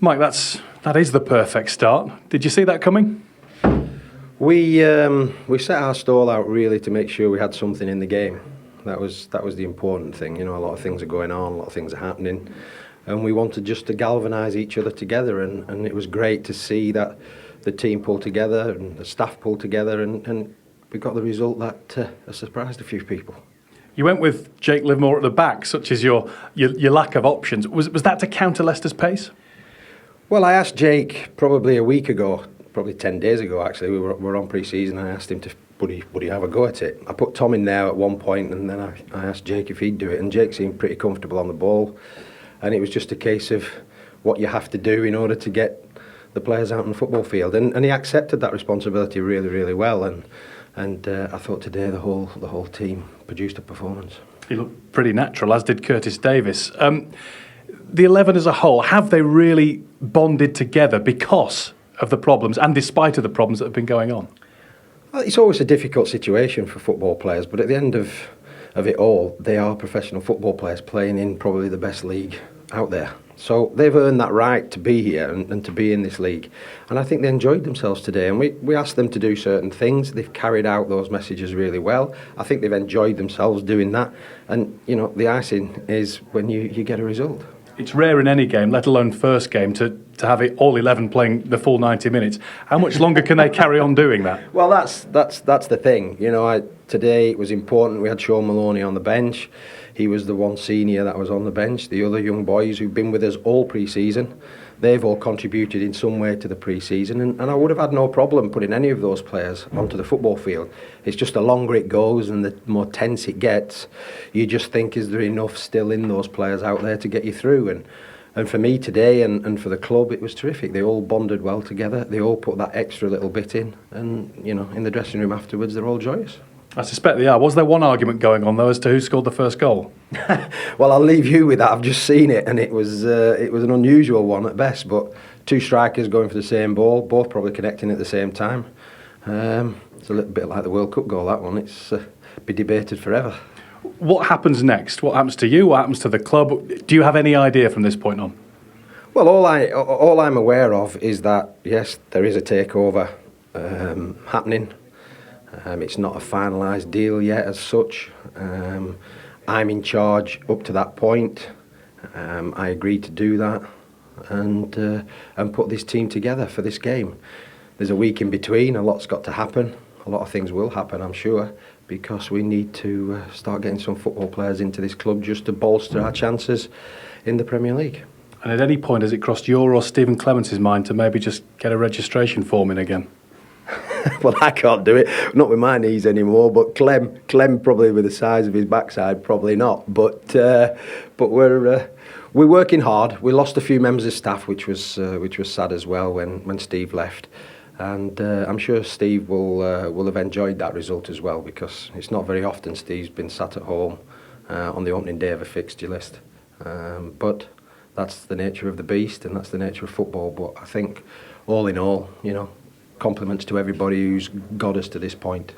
Mike, that is the perfect start. Did you see that coming? We set our stall out really to make sure we had something in the game. That was the important thing. You know, a lot of things are going on, a lot of things are happening, and we wanted just to galvanise each other together. And it was great to see that the team pulled together and the staff pulled together, and we got the result that surprised a few people. You went with Jake Livermore at the back, such as your lack of options. Was that to counter Leicester's pace? Well, I asked Jake probably a week ago, probably 10 days ago actually, we were on pre-season, I asked him would he have a go at it. I put Tom in there at one point, and then I asked Jake if he'd do it, and Jake seemed pretty comfortable on the ball, and it was just a case of what you have to do in order to get the players out on the football field, and he accepted that responsibility really, really well, and I thought today the whole team produced a performance. He looked pretty natural, as did Curtis Davis. The 11 as a whole, have they really bonded together because of the problems and despite of the problems that have been going on? Well, it's always a difficult situation for football players, but at the end of it all, they are professional football players playing in probably the best league out there. So they've earned that right to be here and to be in this league. And I think they enjoyed themselves today. And we asked them to do certain things. They've carried out those messages really well. I think they've enjoyed themselves doing that. And, you know, the icing is when you get a result. It's rare in any game, let alone first game, to have it all 11 playing the full 90 minutes. How much longer can they carry on doing that? Well, that's the thing. You know, today it was important. We had Sean Maloney on the bench. He was the one senior that was on the bench. The other young boys who've been with us all pre-season, they've all contributed in some way to the pre-season, and I would have had no problem putting any of those players onto the football field. It's just the longer it goes and the more tense it gets, you just think, is there enough still in those players out there to get you through? And for me today and for the club, it was terrific. They all bonded well together. They all put that extra little bit in, and you know, in the dressing room afterwards, they're all joyous. I suspect they are. Was there one argument going on, though, as to who scored the first goal? Well, I'll leave you with that. I've just seen it, and it was an unusual one at best. But two strikers going for the same ball, both probably connecting at the same time. It's a little bit like the World Cup goal, that one. It's be debated forever. What happens next? What happens to you? What happens to the club? Do you have any idea from this point on? Well, all I'm aware of is that, yes, there is a takeover happening. It's not a finalised deal yet as such. I'm in charge up to that point. I agreed to do that and put this team together for this game. There's a week in between, a lot's got to happen. A lot of things will happen, I'm sure, because we need to start getting some football players into this club just to bolster our chances in the Premier League. And at any point has it crossed your or Stephen Clemence's mind to maybe just get a registration form in again? Well, I can't do it, not with my knees anymore, but Clem probably with the size of his backside, probably not. But we're working hard. We lost a few members of staff, which was sad as well when Steve left. And I'm sure Steve will have enjoyed that result as well, because it's not very often Steve's been sat at home on the opening day of a fixture list. But that's the nature of the beast, and that's the nature of football. But I think all in all, you know, compliments to everybody who's got us to this point.